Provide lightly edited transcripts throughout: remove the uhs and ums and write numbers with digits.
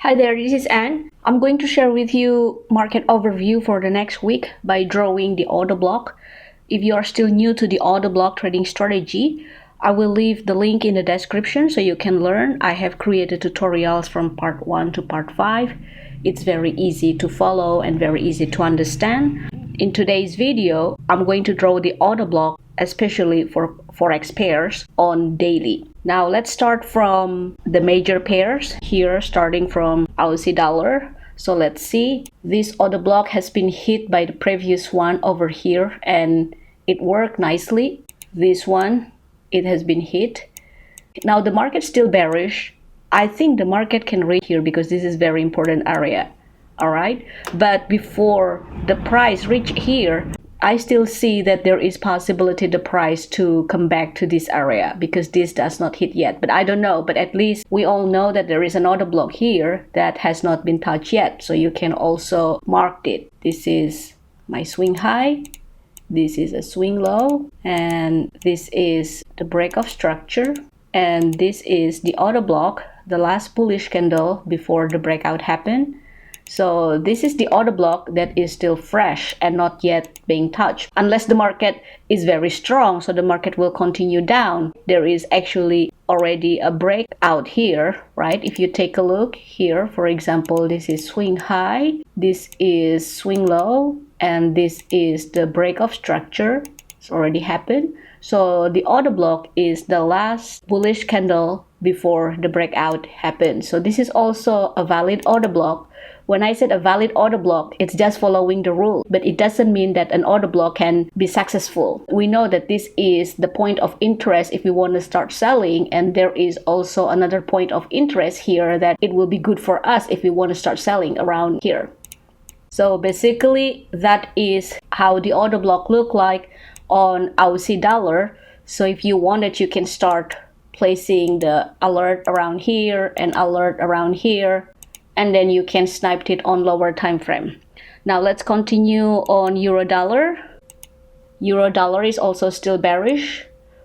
Hi there, this is Anne. I'm going to share with you market overview for the next week by drawing the order block. If you are still new to the order block trading strategy, I will leave the link in the description so you can learn. I have created tutorials from part 1 to part 5. It's very easy to follow and very easy to understand. In today's video, I'm going to draw the order block, especially for Forex pairs on daily. Now let's start from the major pairs here, starting from Aussie dollar. So let's see, this order block has been hit by the previous one over here and it worked nicely. This one, it has been hit. Now the market's still bearish. I think the market can reach here because this is very important area. All right, but before the price reach here, I still see that there is possibility the price to come back to this area because this does not hit yet. But I don't know, but at least we all know that there is an order block here that has not been touched yet. So you can also mark it. This is my swing high. This is a swing low. And this is the break of structure. And this is the order block, the last bullish candle before the breakout happened. So this is the order block that is still fresh and not yet being touched. Unless the market is very strong, so the market will continue down. There is actually already a breakout here, right? If you take a look here, for example, this is swing high, this is swing low, and this is the break of structure. It's already happened. So the order block is the last bullish candle before the breakout happened. So this is also a valid order block. When I said a valid order block, it's just following the rule, but it doesn't mean that an order block can be successful. We know that this is the point of interest if we want to start selling, and there is also another point of interest here that it will be good for us if we want to start selling around here. So basically, that is how the order block look like on Aussie dollar. So if you wanted, you can start placing the alert around here and alert around here, and then you can snipe it on lower time frame. Now let's continue on euro dollar. Euro dollar is also still bearish.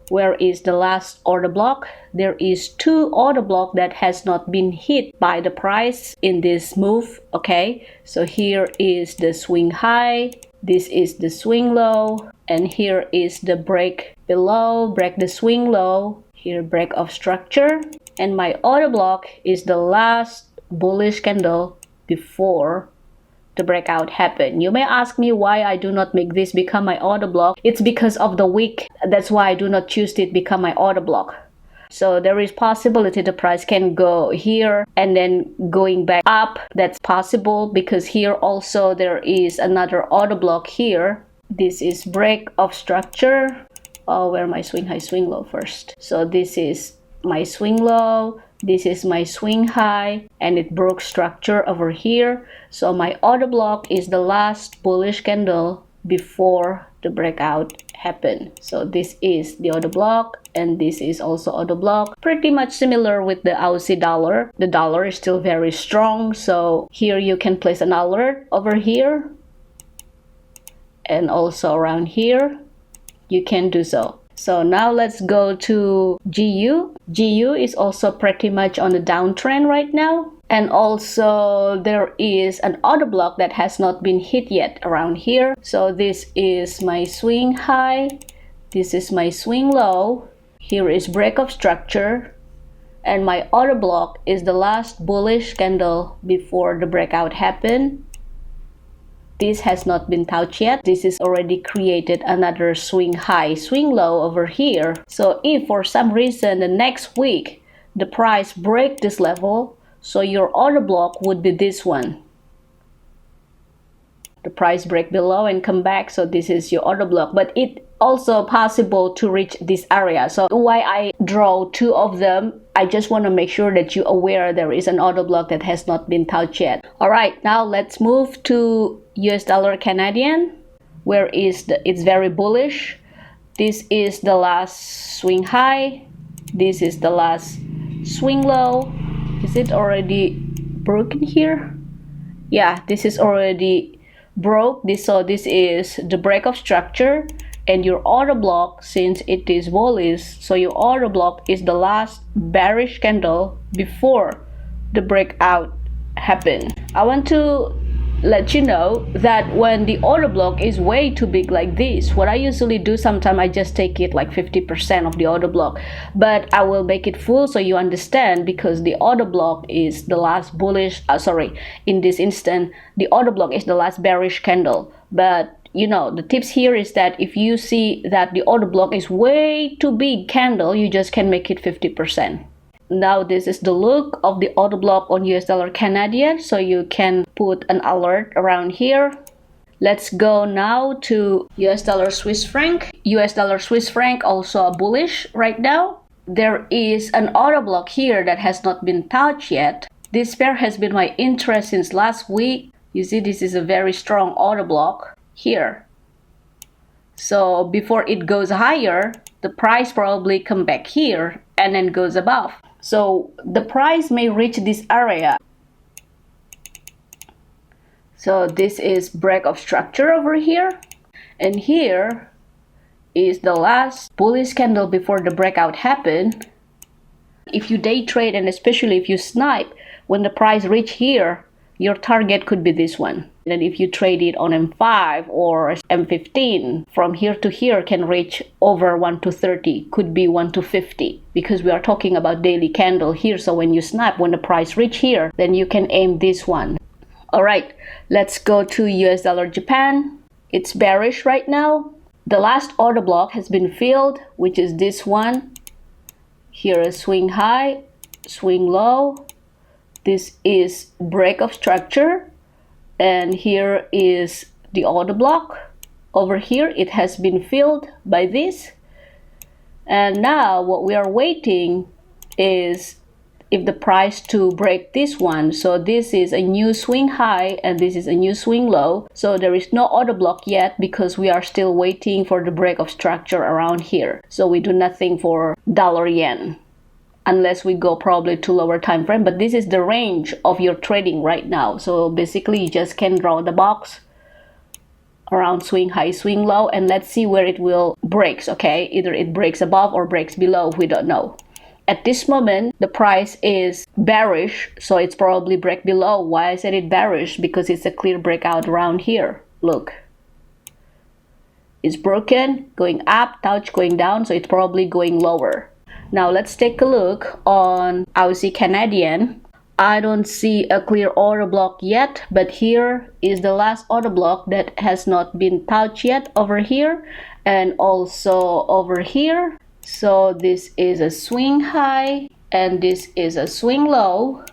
Where is the last order block? There is 2 order block that has not been hit by the price in this move. Okay, so here is the swing high, this is the swing low, and here is the break below, break the swing low, here break of structure, and my order block is the last bullish candle before the breakout happened. You may ask me why I do not make this become my order block. It's because of the wick. That's why I do not choose it become my order block. So there is possibility the price can go here and then going back up. That's possible because here also there is another order block here. This is break of structure. Oh, where my swing high, swing low first. So this is my swing low, this is my swing high, and it broke structure over here. So my order block is the last bullish candle before the breakout happened. So this is the order block, and this is also order block. Pretty much similar with the Aussie dollar. The dollar is still very strong, so here you can place an alert over here, and also around here you can do so. So now let's go to GU. GU is also pretty much on the downtrend right now. And also there is an order block that has not been hit yet around here. So this is my swing high. This is my swing low. Here is break of structure. And my order block is the last bullish candle before the breakout happened. This has not been touched yet. This is already created another swing high, swing low over here. So if for some reason the next week the price break this level, so your order block would be this one. The price break below and come back, so this is your order block. But it also possible to reach this area. So why I draw 2 of them, I just want to make sure that you're aware there is an order block that has not been touched yet. All right, now let's move to US dollar Canadian, where is it's very bullish. This is the last swing high. This is the last swing low. Is it already broken here? Yeah, this is already broke. So this is the break of structure. And your order block, since it is bullish, so your order block is the last bearish candle before the breakout happen. I want to let you know that when the order block is way too big like this, what I usually do, sometimes I just take it like 50% of the order block, but I will make it full so you understand, because the order block is the last bullish, in this instant the order block is the last bearish candle. But you know, the tips here is that if you see that the order block is way too big candle, you just can make it 50%. Now this is the look of the order block on US dollar Canadian, so you can put an alert around here. Let's go now to US dollar Swiss franc. US dollar Swiss franc also bullish right now. There is an order block here that has not been touched yet. This pair has been my interest since last week. You see, this is a very strong order block here. So before it goes higher, the price probably come back here and then goes above. So the price may reach this area. So this is break of structure over here, and here is the last bullish candle before the breakout happened. If you day trade, and especially if you snipe, when the price reach here, your target could be this one. And if you trade it on M5 or M15, from here to here can reach over 1 to 30, could be 1 to 50, because we are talking about daily candle here. So when you snap, when the price reach here, then you can aim this one. All right, let's go to US dollar Japan. It's bearish right now. The last order block has been filled, which is this one. Here is swing high, swing low. This is break of structure, and here is the order block. Over here it has been filled by this, and now what we are waiting is if the price to break this one. So this is a new swing high and this is a new swing low. So there is no order block yet because we are still waiting for the break of structure around here. So we do nothing for dollar yen unless we go probably to lower time frame, but this is the range of your trading right now. So basically you just can draw the box around swing high, swing low, and let's see where it will breaks. Okay, either it breaks above or breaks below, we don't know. At this moment the price is bearish, so it's probably break below. Why I said it bearish? Because it's a clear breakout around here. Look, it's broken, going up, touch, going down, so it's probably going lower. Now let's take a look on Aussie Canadian. I don't see a clear order block yet, but here is the last order block that has not been touched yet over here and also over here. So this is a swing high and this is a swing low.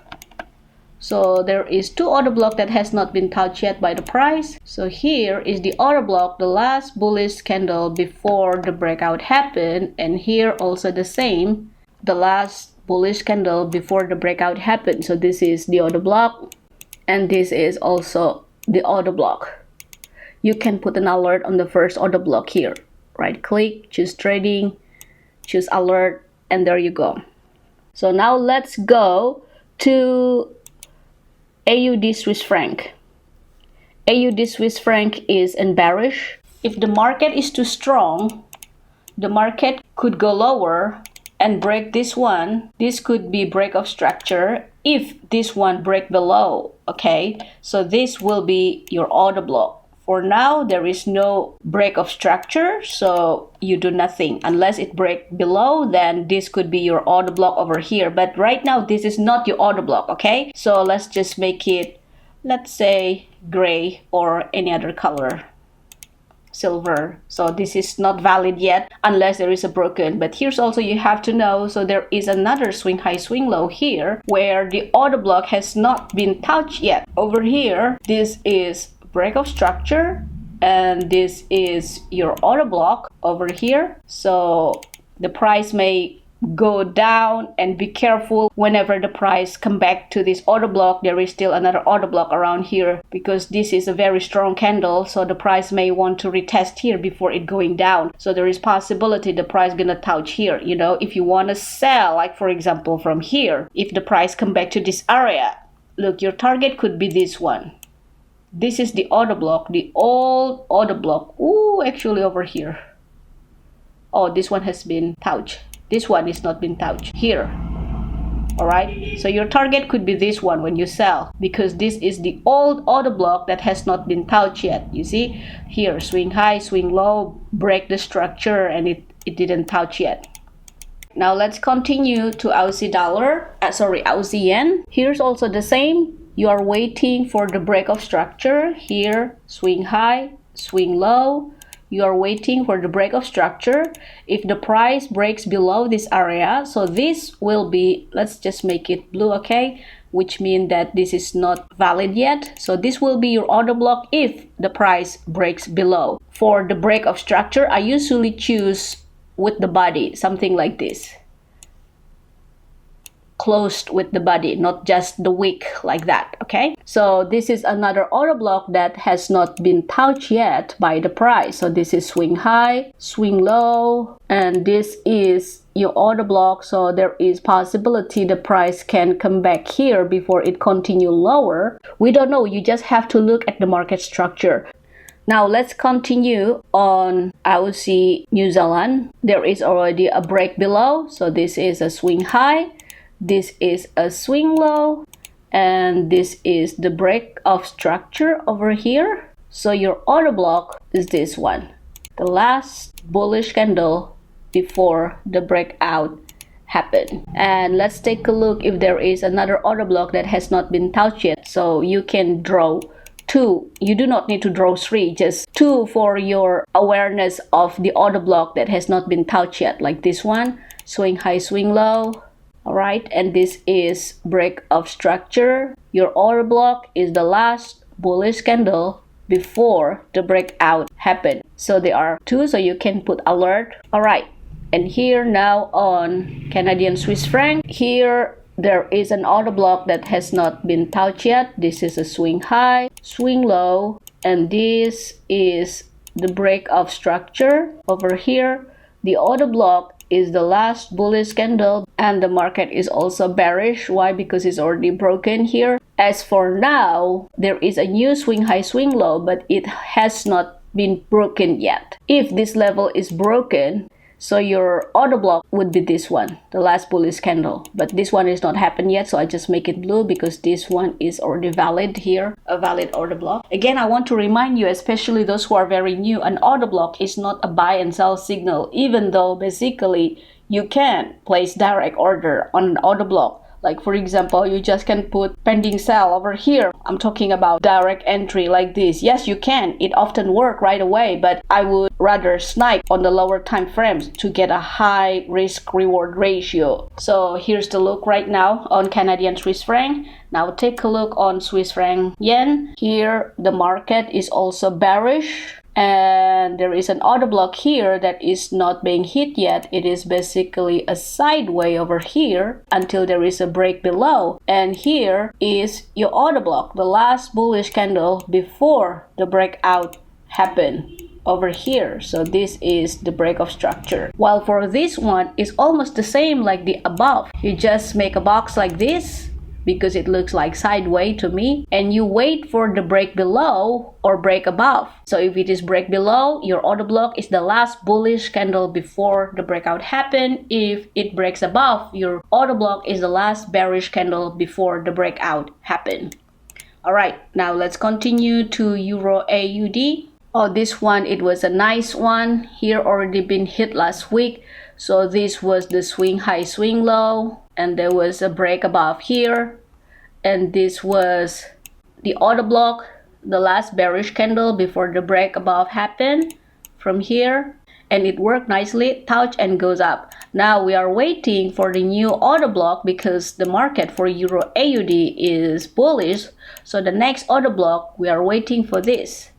So there is two order block that has not been touched yet by the price. So here is the order block, the last bullish candle before the breakout happened, and here also the same, the last bullish candle before the breakout happened. So this is the order block and this is also the order block. You can put an alert on the first order block here. Right click, choose trading, choose alert, and there you go. So now let's go to AUD Swiss franc. AUD Swiss franc is in bearish. If the market is too strong, the market could go lower and break this one. This could be break of structure if this one break below. Okay, so this will be your order block. For now there is no break of structure, so you do nothing unless it break below. Then this could be your order block over here, but right now this is not your order block. Okay, so let's just make it, let's say, gray or any other color, silver. So this is not valid yet unless there is a broken. But here's also you have to know, so there is another swing high, swing low here where the order block has not been touched yet. Over here this is break of structure and this is your order block over here. So the price may go down, and be careful whenever the price come back to this order block. There is still another order block around here because this is a very strong candle, so the price may want to retest here before it going down. So there is possibility the price gonna touch here. You know, if you want to sell, like for example from here, if the price come back to this area, look, your target could be this one. This is the order block, the old order block. Ooh, actually over here. Oh, this one has been touched. This one is not been touched. Here. All right, so your target could be this one when you sell, because this is the old order block that has not been touched yet. You see here, swing high, swing low, break the structure, and it didn't touch yet. Now let's continue to Aussie dollar, Aussie yen. Here's also the same. You are waiting for the break of structure here, swing high, swing low. You are waiting for the break of structure. If the price breaks below this area, so this will be, let's just make it blue, okay, which means that this is not valid yet. So this will be your order block if the price breaks below. For the break of structure, I usually choose with the body, something like this, closed with the body, not just the wick like that. Okay, so this is another order block that has not been touched yet by the price. So this is swing high, swing low, and this is your order block. So there is possibility the price can come back here before it continue lower. We don't know, you just have to look at the market structure. Now let's continue on Aussie New Zealand. There is already a break below, so this is a swing high, this is a swing low, and this is the break of structure over here. So your order block is this one, the last bullish candle before the breakout happened. And let's take a look if there is another order block that has not been touched yet. So you can draw 2. You do not need to draw 3, just 2 for your awareness of the order block that has not been touched yet, like this one, swing high, swing low. All right, and this is break of structure. Your order block is the last bullish candle before the breakout happened. So there are 2, so you can put alert. All right, and here now on Canadian Swiss franc, here there is an order block that has not been touched yet. This is a swing high, swing low, and this is the break of structure over here. The order block is the last bullish candle, and the market is also bearish. Why? Because it's already broken here. As for now, there is a new swing high, swing low, but it has not been broken yet. If this level is broken, so your order block would be this one, the last bullish candle. But this one is not happened yet, so I just make it blue because this one is already valid here, a valid order block. Again, I want to remind you, especially those who are very new, an order block is not a buy and sell signal, even though basically you can place direct order on an order block. Like for example, you just can put pending sell over here. I'm talking about direct entry like this. Yes, you can. It often works right away, but I would rather snipe on the lower time frames to get a high risk reward ratio. So here's the look right now on Canadian Swiss franc. Now take a look on Swiss franc yen. Here the market is also bearish. And there is an order block here that is not being hit yet. It is basically a sideway over here until there is a break below. And here is your order block, the last bullish candle before the breakout happened over here. So this is the break of structure. While for this one, it's almost the same like the above. You just make a box like this, because it looks like sideways to me, and you wait for the break below or break above. So if it is break below, your order block is the last bullish candle before the breakout happened. If it breaks above, your order block is the last bearish candle before the breakout happened. All right, now let's continue to Euro AUD. Oh, this one, it was a nice one. Here already been hit last week. So this was the swing high, swing low, and there was a break above here. And this was the order block, the last bearish candle before the break above happened from here. And it worked nicely, touch and goes up. Now we are waiting for the new order block because the market for Euro AUD is bullish. So the next order block, we are waiting for this.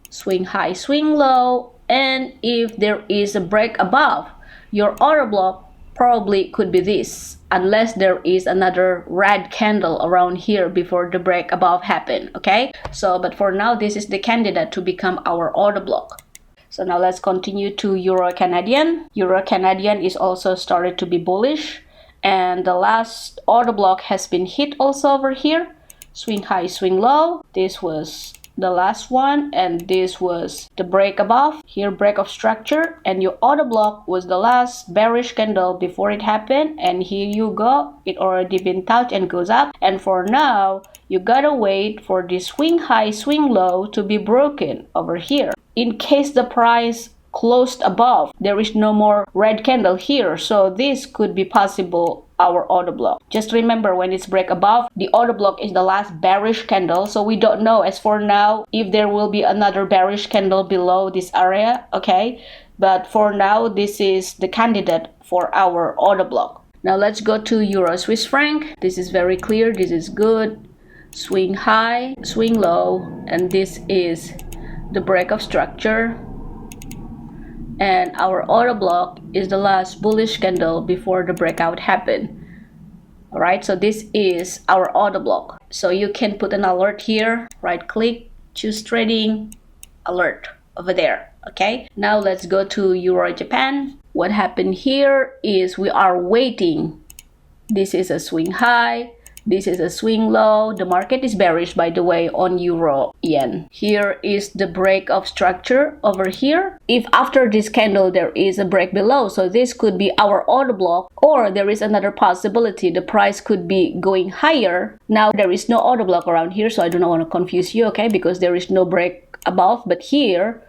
Swing high, swing low, and if there is a break above, your order block probably could be this, unless there is another red candle around here before the break above happen. Okay, so but for now, this is the candidate to become our order block. So now let's continue to Euro Canadian. Euro Canadian is also started to be bullish, and the last order block has been hit also over here. Swing high, swing low. This was the last one, and this was the break above. Here, break of structure, and your order block was the last bearish candle before it happened, and here you go, it already been touched and goes up. And for now, you gotta wait for this swing high, swing low to be broken over here. In case the price closed above, there is no more red candle here, so this could be possible our order block. Just remember, when it's break above, the order block is the last bearish candle, so we don't know as for now if there will be another bearish candle below this area, okay? But for now, this is the candidate for our order block. Now let's go to Euro Swiss franc. This is very clear, this is good. Swing high, swing low, and this is the break of structure. And our order block is the last bullish candle before the breakout happened. Alright, so this is our order block. So you can put an alert here, right click, choose trading, alert over there. Okay, now let's go to Euro Japan. What happened here is we are waiting. This is a swing high. This is a swing low. The market is bearish, by the way, on Euro Yen. Here is the break of structure over here. If after this candle there is a break below, so this could be our order block, or there is another possibility. The price could be going higher. Now there is no order block around here, so I do not want to confuse you, okay? Because there is no break above, but here,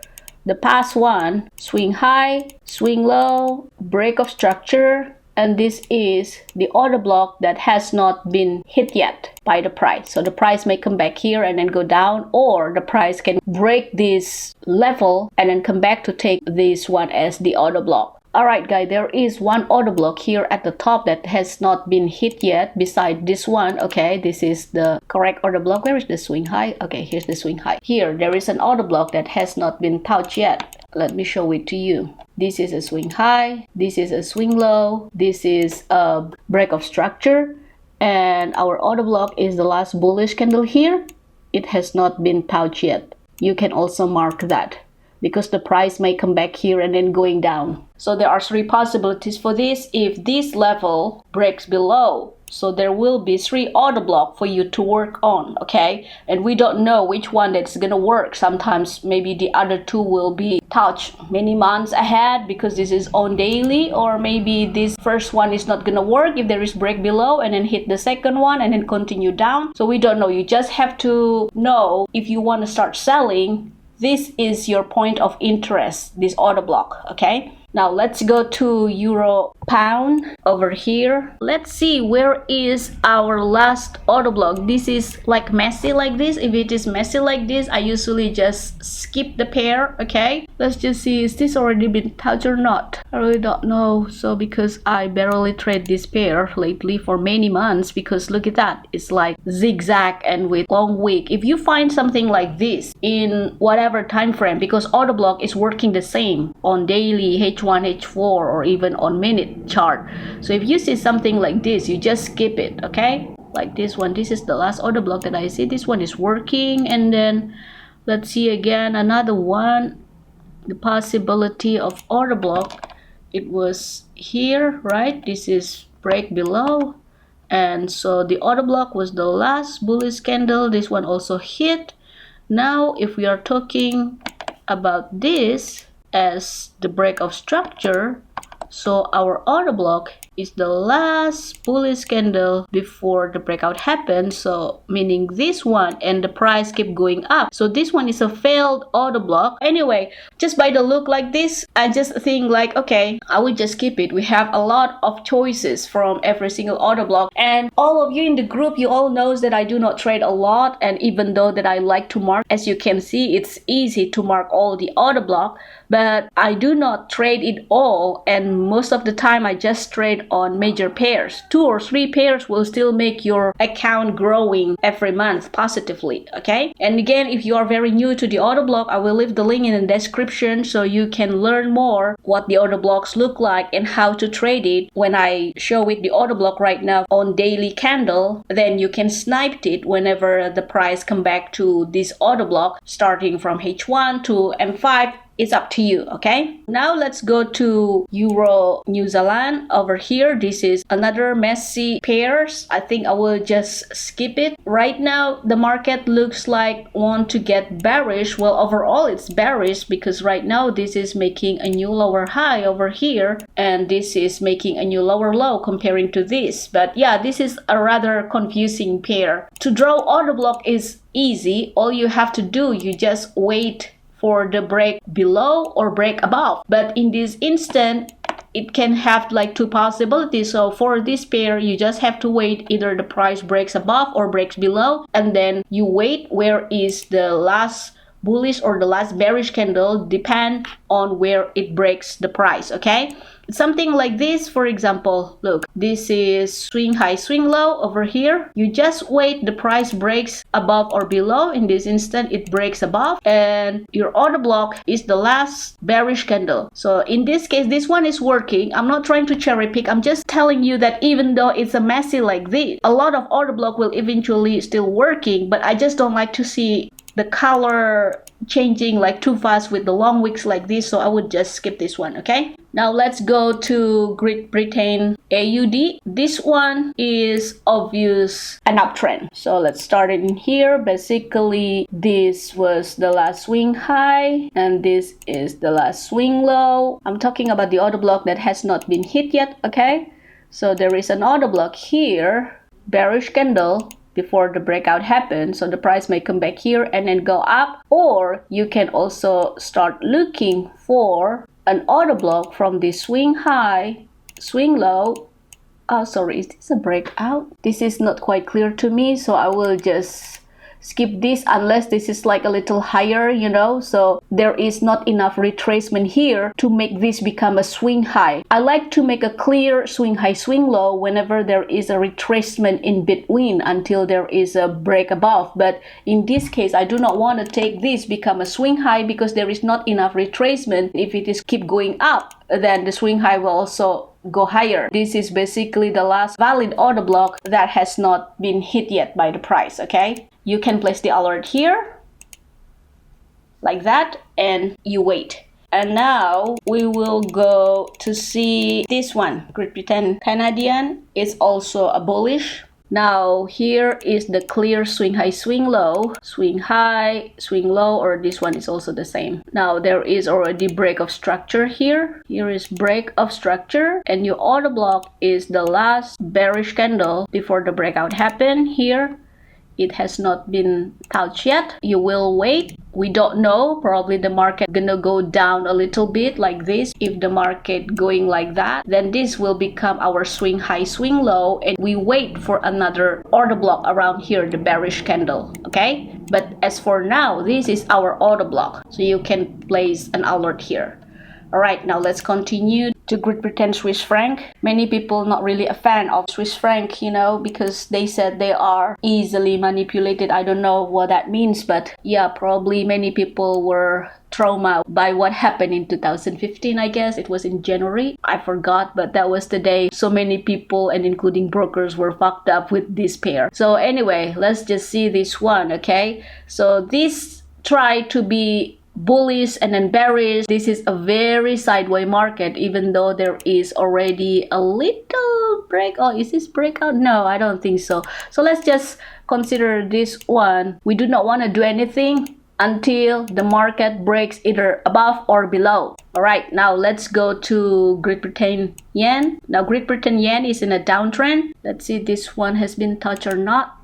the past one, swing high, swing low, break of structure, and this is the order block that has not been hit yet by the price. So the price may come back here and then go down, or the price can break this level and then come back to take this one as the order block. Alright guys, there is one order block here at the top that has not been hit yet beside this one. Okay, this is the correct order block. Where is the swing high? Okay, here's the swing high. Here, there is an order block that has not been touched yet. Let me show it to you. This is a swing high, this is a swing low, this is a break of structure, and our order block is the last bullish candle here. It has not been touched yet. You can also mark that, because the price may come back here and then going down. So there are three possibilities for this. If this level breaks below, so there will be 3 order block for you to work on, okay? And we don't know which one that's gonna work. Sometimes maybe the other 2 will be touched many months ahead because this is on daily, or maybe this first one is not gonna work if there is break below and then hit the second one and then continue down. So we don't know. You just have to know if you want to start selling. This is your point of interest, this order block, okay? Now let's go to Euro Pound over here. Let's see where is our last order block. This is like messy like this. If it is messy like this, I usually just skip the pair, okay? Let's just see, is this already been touched or not? I really don't know. So because I barely trade this pair lately for many months, because look at that, it's like zigzag and with long wick. If you find something like this in whatever time frame, because order block is working the same on daily, H1, H4, or even on minute chart. So if you see something like this, you just skip it, okay? Like this one, this is the last order block that I see. This one is working, and then let's see again another one. The possibility of order block, it was here, right? This is break below, and so the order block was the last bullish candle. This one also hit. Now if we are talking about this as the break of structure, so our order block is the last bullish candle before the breakout happened, so meaning this one, and the price keep going up. So this one is a failed order block. Anyway, just by the look like this, I just think like, okay, I will just keep it. We have a lot of choices from every single order block, and all of you in the group, you all knows that I do not trade a lot, and even though that I like to mark, as you can see, it's easy to mark all the order block, but I do not trade it all, and most of the time I just trade on major pairs. 2 or 3 pairs will still make your account growing every month positively, okay? And again, if you are very new to the order block, I will leave the link in the description so you can learn more what the order blocks look like and how to trade it. When I show it the order block right now on daily candle, then you can snipe it whenever the price come back to this order block, starting from H1 to M5. it's up to you, okay? Now let's go to Euro New Zealand. Over here, this is another messy pairs. I think I will just skip it. Right now, the market looks like want to get bearish. Well, overall, it's bearish because right now this is making a new lower high over here, and this is making a new lower low comparing to this. But yeah, this is a rather confusing pair. To draw order block is easy. All you have to do, you just wait for the break below or break above. But in this instant, it can have like two possibilities. So for this pair, you just have to wait either the price breaks above or breaks below, and then you wait where is the last bullish or the last bearish candle, depend on where it breaks the price, okay? Something like this, for example, look, this is swing high, swing low over here. You just wait the price breaks above or below. In this instant, it breaks above, and your order block is the last bearish candle. So in this case, this one is working. I'm not trying to cherry pick. I'm just telling you that even though it's a messy like this, a lot of order block will eventually still working, but I just don't like to see the color changing like too fast with the long wicks like this, so I would just skip this one, okay? Now let's go to Great Britain AUD. This one is obvious an uptrend. So let's start it in here. Basically, this was the last swing high, and this is the last swing low. I'm talking about the order block that has not been hit yet, okay? So there is an order block here, bearish candle, before the breakout happens, so the price may come back here and then go up, or you can also start looking for an order block from this swing high, swing low. Oh, sorry, is this a breakout? This is not quite clear to me, so I will just skip this unless this is like a little higher, you know, so there is not enough retracement here to make this become a swing high. I like to make a clear swing high, swing low whenever there is a retracement in between until there is a break above. But in this case, I do not want to take this become a swing high because there is not enough retracement. If it is keep going up, then the swing high will also go higher. This is basically the last valid order block that has not been hit yet by the price, okay? You can place the alert here like that, and you wait. And now we will go to see this one, Great Britain Canadian is also a bullish. Now here is the clear swing high, swing low, swing high, swing low, or this one is also the same. Now there is already break of structure here. Here is break of structure, and your order block is the last bearish candle before the breakout happened here. It has not been touched yet. You will wait. We don't know. Probably the market gonna go down a little bit like this. If the market going like that, then this will become our swing high, swing low, and we wait for another order block around here, the bearish candle, okay? But as for now, this is our order block, so you can place an alert here. All right, now let's continue to Great Britain Swiss franc. Many people not really a fan of Swiss franc, you know, because they said they are easily manipulated. I don't know what that means, but yeah, probably many people were traumatized by what happened in 2015, I guess. It was in January. I forgot, but that was the day so many people, and including brokers, were fucked up with this pair. So anyway, let's just see this one, okay? So this tried to be bullish and then bearish. This is a very sideways market, even though there is already a little break. Oh, is this breakout? No, I don't think so. So let's just consider this one. We do not want to do anything until the market breaks either above or below. All right, now let's go to Great Britain yen. Now Great Britain yen is in a downtrend. Let's see if this one has been touched or not.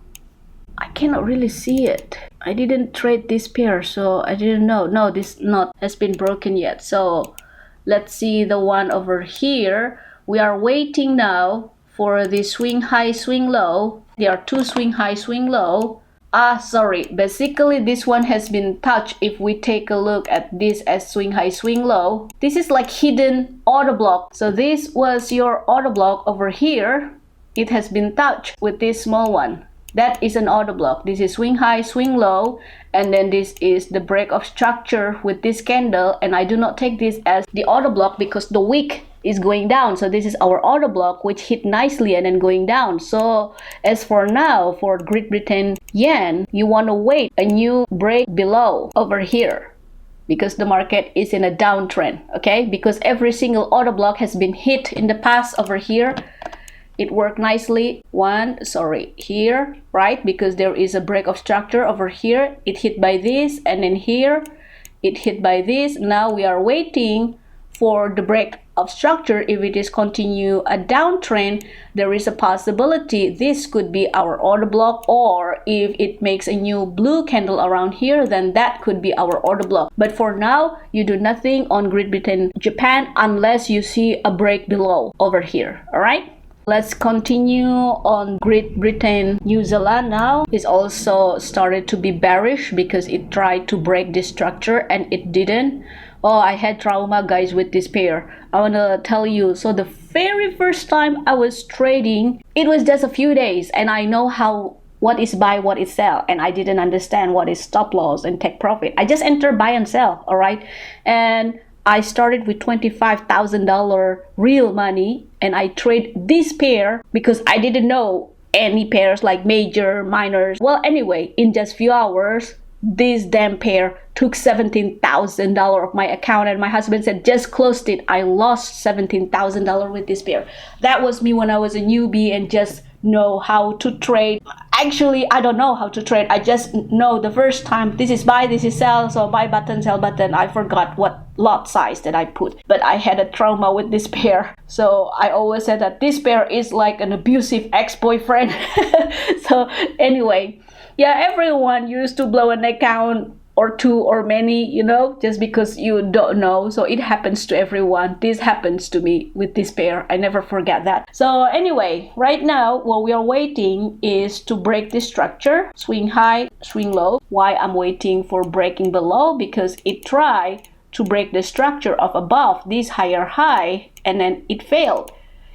I cannot really see it. I didn't trade this pair, so I didn't know. No, this knot has been broken yet. So let's see the one over here. We are waiting now for the swing high, swing low. There are two swing high, swing low. Sorry. Basically, this one has been touched. If we take a look at this as swing high, swing low, this is like hidden order block. So this was your order block over here. It has been touched with this small one. That is an order block. This is swing high, swing low, and then this is the break of structure with this candle. And I do not take this as the order block because the wick is going down. So this is our order block, which hit nicely and then going down. So as for now, for Great Britain yen, you want to wait a new break below over here. because the market is in a downtrend, okay? Because every single order block has been hit in the past over here. It worked nicely. Here, right? Because there is a break of structure over here. It hit by this, and then here, it hit by this. Now we are waiting for the break of structure. If it is continue a downtrend, there is a possibility this could be our order block, or if it makes a new blue candle around here, then that could be our order block. But for now, you do nothing on Great Britain, Japan, unless you see a break below over here. All right, let's continue on Great Britain, New Zealand. Now it's also started to be bearish because it tried to break this structure and it didn't. Oh, I had trauma, guys, with this pair. I want to tell you, so the very first time I was trading, it was just a few days, and I know what is buy, what is sell, and I didn't understand what is stop loss and take profit. I just enter buy and sell, all right? And I started with $25,000 real money, and I trade this pair because I didn't know any pairs like major, minors. Well, anyway, in just few hours, this damn pair took $17,000 of my account, and my husband said, just closed it. I lost $17,000 with this pair. That was me when I was a newbie and just know how to trade. Actually, I don't know how to trade. I just know the first time this is buy, this is sell. So buy button, sell button. I forgot what lot size that I put, but I had a trauma with this pair. So I always said that this pair is like an abusive ex-boyfriend. So anyway, yeah, everyone used to blow an account or two or many, you know, just because you don't know. So it happens to everyone. This happens to me with this pair. I never forget that. So anyway, right now, what we are waiting is to break this structure, swing high, swing low. Why I'm waiting for breaking below? Because it tried to break the structure of above this higher high, and then it failed.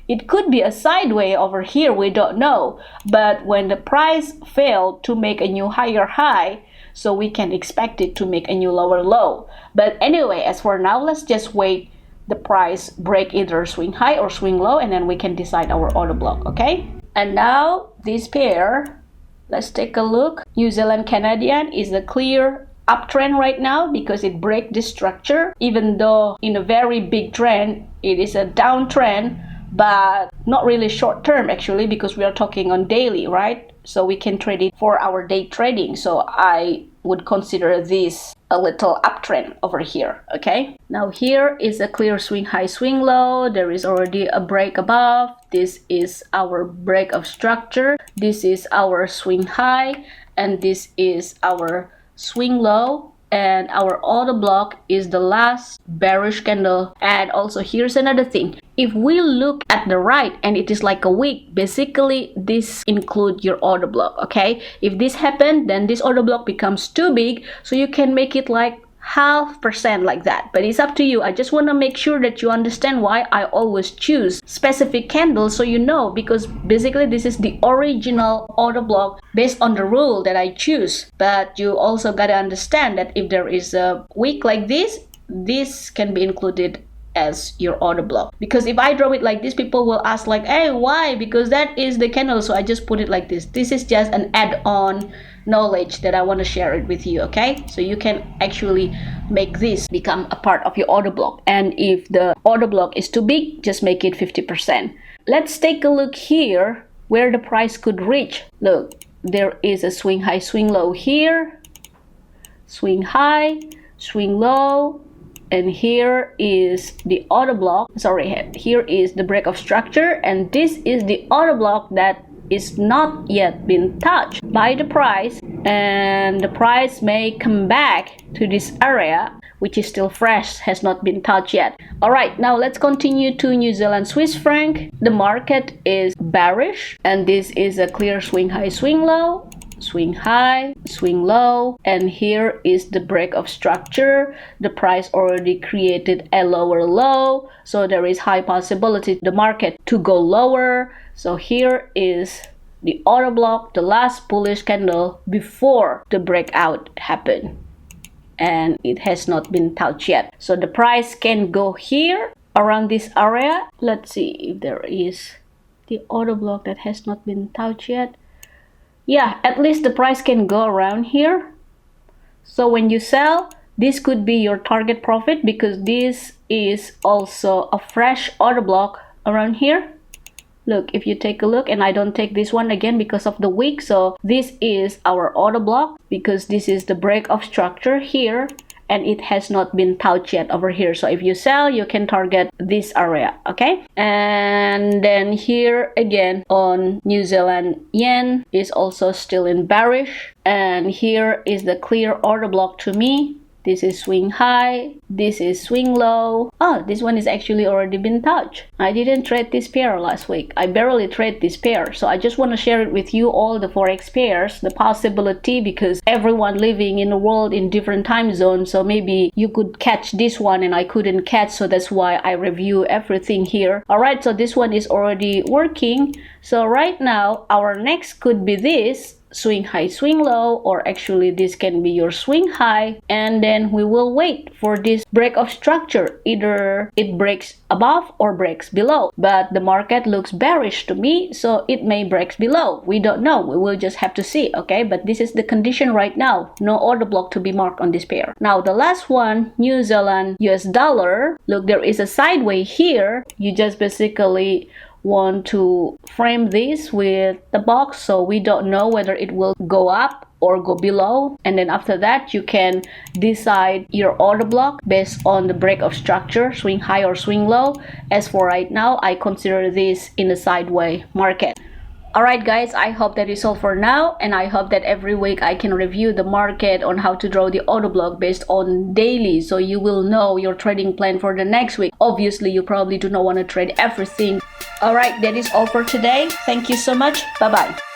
It could be a sideways over here, we don't know. But when the price failed to make a new higher high, so we can expect it to make a new lower low. But anyway, as for now, let's just wait the price break either swing high or swing low, and then we can decide our order block, okay? And now this pair, let's take a look. New Zealand Canadian is a clear uptrend right now because it break this structure. Even though in a very big trend, it is a downtrend, but not really short term actually, because we are talking on daily, right? So we can trade it for our day trading. So I would consider this a little uptrend over here, okay? Now here is a clear swing high, swing low. There is already a break above. This is our break of structure. This is our swing high, and this is our swing low. And our order block is the last bearish candle. And also here's another thing. If we look at the right and it is like a wick, basically this include your order block, okay? If this happened, then this order block becomes too big, so you can make it like 0.5% like that, but it's up to you. I just want to make sure that you understand why I always choose specific candles, so you know, because basically this is the original order block based on the rule that I choose. But you also gotta understand that if there is a wick like this can be included as your order block. Because if I draw it like this, people will ask like, hey, why? Because that is the candle, so I just put it like this. This is just an add-on knowledge that I want to share it with you, okay? So you can actually make this become a part of your order block. And if the order block is too big, just make it 50%. Let's take a look here where the price could reach. Look, there is a swing high, swing low here, swing high, swing low, and here is the order block. Sorry, here is the break of structure, and this is the order block that is not yet been touched by the price, and the price may come back to this area which is still fresh, has not been touched yet. All right, now let's continue to New Zealand Swiss franc. The market is bearish, and this is a clear swing high, swing low, swing high, swing low, and here is the break of structure. The price already created a lower low, so there is high possibility the market to go lower. So here is the order block, the last bullish candle before the breakout happened, and it has not been touched yet. So the price can go here around this area. Let's see if there is the order block that has not been touched yet. Yeah, at least the price can go around here. So when you sell, this could be your target profit, because this is also a fresh order block around here. Look, if you take a look, and I don't take this one again because of the wick, so this is our order block, because this is the break of structure here, and it has not been touched yet over here. So if you sell, you can target this area, okay? And then here again on New Zealand yen is also still in bearish, and here is the clear order block to me. This is swing high, this is swing low. Oh, this one is actually already been touched. I didn't trade this pair last week. I barely trade this pair. So I just want to share it with you, all the Forex pairs, the possibility, because everyone living in the world in different time zones. So maybe you could catch this one and I couldn't catch. So that's why I review everything here. All right, so this one is already working. So right now, our next could be this. Swing high, swing low, or actually this can be your swing high, and then we will wait for this break of structure. Either it breaks above or breaks below, but the market looks bearish to me, so it may break below. We don't know, we will just have to see, okay? But this is the condition right now. No order block to be marked on this pair. Now the last one, New Zealand US dollar. Look, there is a sideways here. You just basically want to frame this with the box, so we don't know whether it will go up or go below, and then after that you can decide your order block based on the break of structure, swing high or swing low. As for right now, I consider this in a sideways market. Alright guys, I hope that is all for now, and I hope that every week I can review the market on how to draw the order block based on daily, so you will know your trading plan for the next week. Obviously, you probably do not want to trade everything. Alright, that is all for today. Thank you so much. Bye bye.